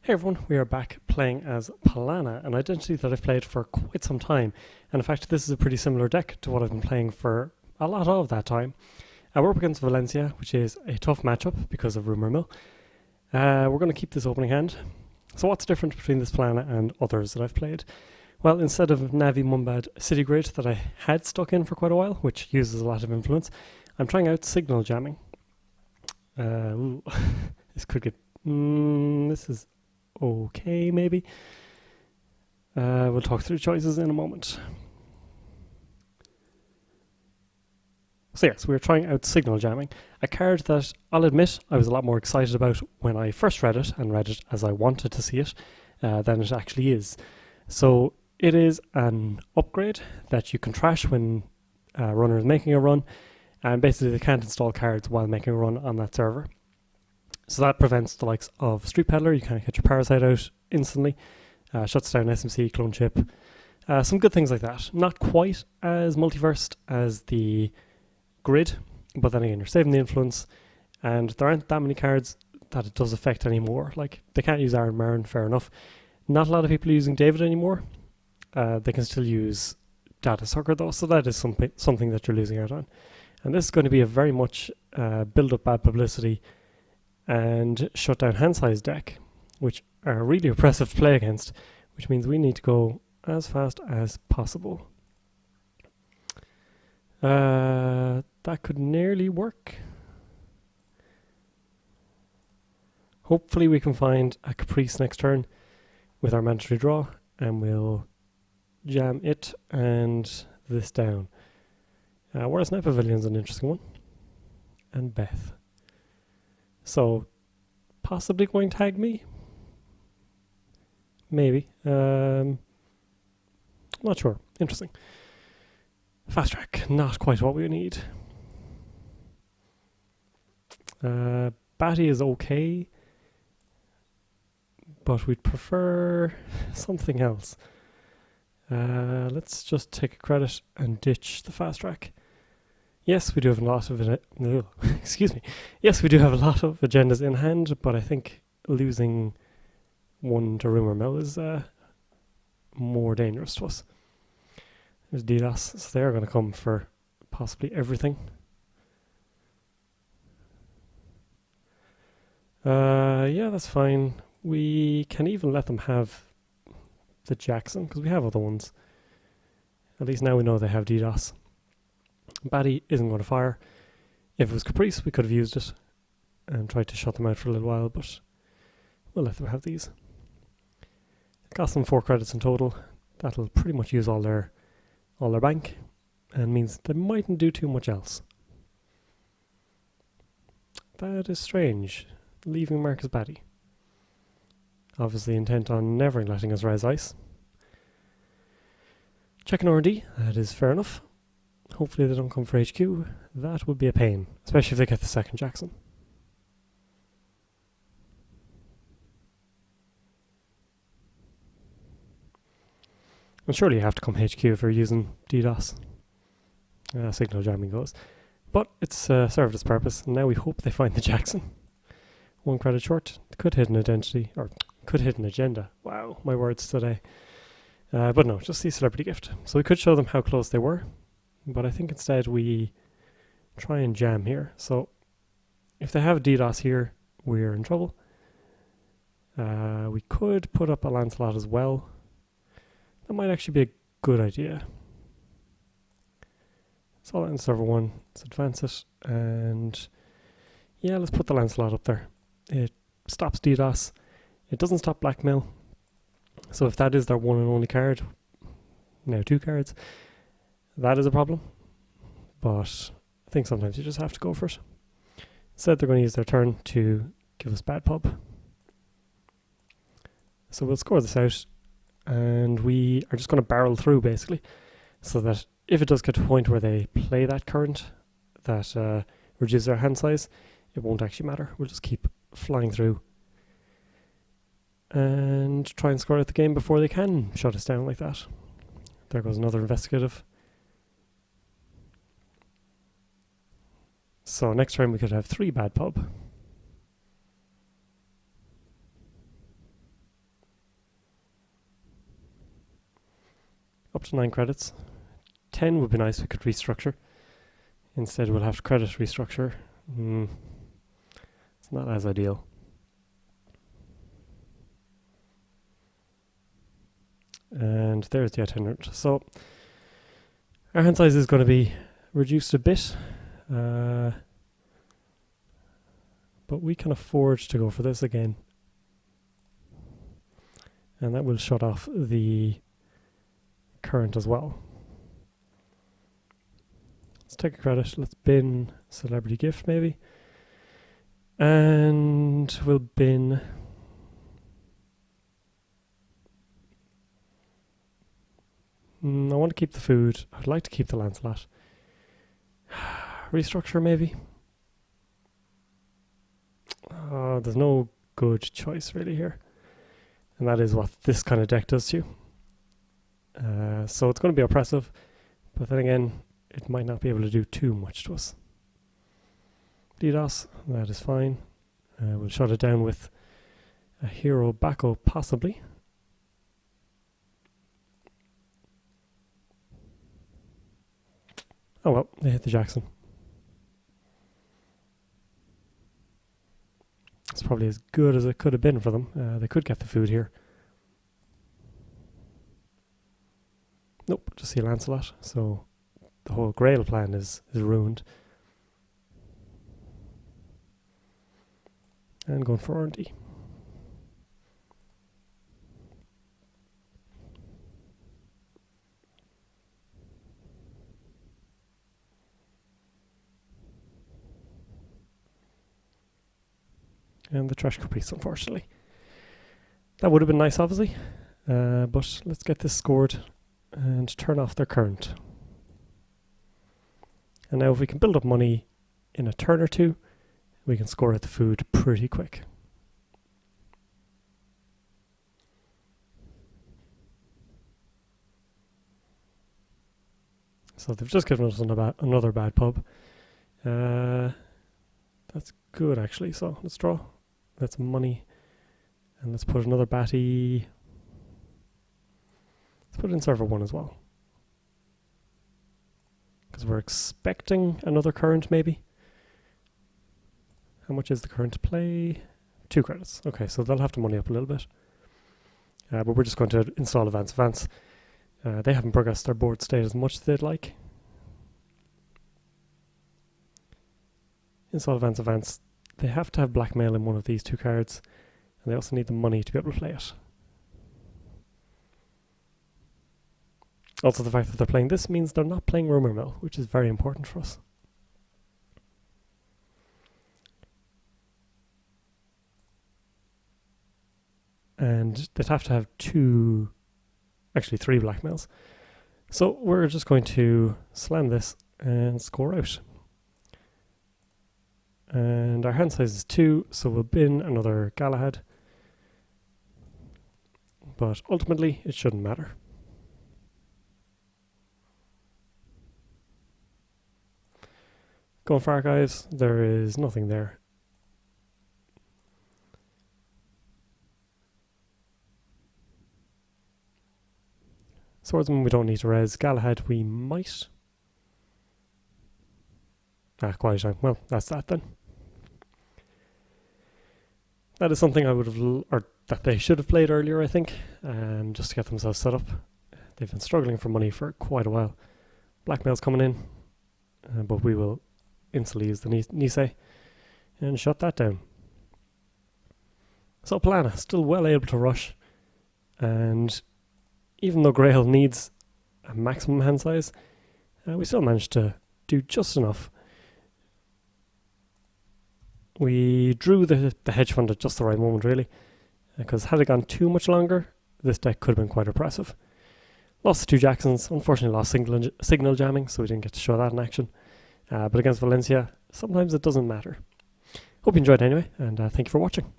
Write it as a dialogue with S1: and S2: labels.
S1: Hey everyone, we are back playing as Palana, an identity that I've played for quite some time. And in fact, this is a pretty similar deck to what I've been playing for a lot of that time. We're up against Valencia, which is a tough matchup because of Rumour Mill. We're going to keep this opening hand. So what's different between this Palana and others that I've played? Well, instead of Navi Mumbad City Grid that I had stuck in for quite a while, which uses a lot of influence, I'm trying out signal jamming. This could get... this is okay, maybe. We'll talk through choices in a moment. So yes, we're trying out signal jamming, a card that I'll admit I was a lot more excited about when I first read it, and read it as I wanted to see it, than it actually is. So it is an upgrade that you can trash when a runner is making a run, and basically they can't install cards while making a run on that server. So that prevents the likes of Street Peddler. You can't get your Parasite out instantly. Shuts down SMC, Clone Chip. Some good things like that. Not quite as multiversed as the Grid, but then again, you're saving the influence, and there aren't that many cards that it does affect anymore. Like, they can't use Aaron Marin, fair enough. Not a lot of people are using David anymore. They can still use Data Sucker though, so that is something that you're losing out on. And this is going to be a very much build up bad publicity and shut down hand size deck, which are really oppressive to play against, which means we need to go as fast as possible. That could nearly work. Hopefully we can find a Caprice next turn with our mandatory draw, and we'll jam it and this down. Whereas Night Pavilion's an interesting one. And Beth. So, possibly going to tag me? Maybe. Not sure. Interesting. Fast track, not quite what we need. Batty is okay, but we'd prefer something else. Let's just take a credit and ditch the fast track. Yes, we do have a lot of excuse me. Yes, we do have a lot of agendas in hand, but I think losing one to Rumour Mill is more dangerous to us. There's DDoS, so they're going to come for possibly everything. Yeah, that's fine. We can even let them have the Jackson, because we have other ones. At least now we know they have DDoS. Batty isn't going to fire. If it was Caprice, we could have used it and tried to shut them out for a little while, but we'll let them have these. It cost them 4 credits in total. That'll pretty much use all their bank, and means they mightn't do too much else. That is strange. Leaving Marcus Batty. Obviously intent on never letting us res ice. Checking R&D, that is fair enough. Hopefully they don't come for HQ. That would be a pain, especially if they get the second Jackson. And surely you have to come HQ if you're using DDoS. Signal jamming goes. But it's served its purpose, and now we hope they find the Jackson. 1 credit short. Could hit an identity, or could hit an agenda. Wow, my words today. But no, just the celebrity gift. So we could show them how close they were, but I think instead we try and jam here. So if they have DDoS here, we're in trouble. We could put up a Lancelot as well. That might actually be a good idea. So in server 1, let's advance it, and yeah, let's put the Lancelot up there. It stops DDoS. It doesn't stop blackmail. So if that is their one and only card, now 2 cards, that is a problem. But I think sometimes you just have to go for it. Instead, they're going to use their turn to give us bad pub. So we'll score this out, and we are just going to barrel through basically, so that if it does get to a point where they play that current that reduces their hand size, it won't actually matter. We'll just keep flying through and try and score out the game before they can shut us down like that. There goes another investigative. So next turn we could have 3 bad pub. up to 9 credits. 10 would be nice, we could restructure. Instead we'll have to credit restructure. It's not as ideal. And there's the itinerant. So our hand size is going to be reduced a bit, but we can afford to go for this again, and that will shut off the current as well. Let's take a credit. Let's bin celebrity gift maybe, and we'll bin I want to keep the food. I'd like to keep the Lancelot. Restructure maybe. There's no good choice really here, and that is what this kind of deck does to you. So it's going to be oppressive, but then again, it might not be able to do too much to us. DDoS, that is fine. We'll shut it down with a hero Bacco possibly. Oh well, they hit the Jackson. It's probably as good as it could have been for them. They could get the food here. Nope, just see Lancelot. So the whole Grail plan is ruined. And going for R&D. And the Trash Caprice, unfortunately. That would have been nice, obviously. But let's get this scored and turn off their current. And now if we can build up money in a turn or two, we can score at the food pretty quick. So they've just given us another bad pub. That's good actually, so let's draw. That's money. And let's put another batty. Let's put in server 1 as well. Because we're expecting another current maybe. How much is the current to play? 2 credits. Okay, so they'll have to money up a little bit. But we're just going to install Advance. They haven't progressed their board state as much as they'd like. Install Advance. They have to have blackmail in one of these 2 cards. And they also need the money to be able to play it. Also, the fact that they're playing this means they're not playing Rumor Mill, which is very important for us. And they'd have to have 3 blackmails. So we're just going to slam this and score out. And our hand size is 2, so we'll bin another Galahad. But ultimately, it shouldn't matter. Going for Archives, there is nothing there. Swordsman, we don't need to res. Galahad, we might. Quiet time. Well, that's that then. That is something I would have, or that they should have played earlier, I think, just to get themselves set up. They've been struggling for money for quite a while. Blackmail's coming in, but we will instantly use the Nisei and shut that down. So Palana, still well able to rush, and even though Grail needs a maximum hand size, we still managed to do just enough. We drew the hedge fund at just the right moment, really, because had it gone too much longer, this deck could have been quite oppressive. Lost the 2 Jacksons, unfortunately lost signal jamming, so we didn't get to show that in action. But against Valencia, sometimes it doesn't matter. Hope you enjoyed anyway, and thank you for watching.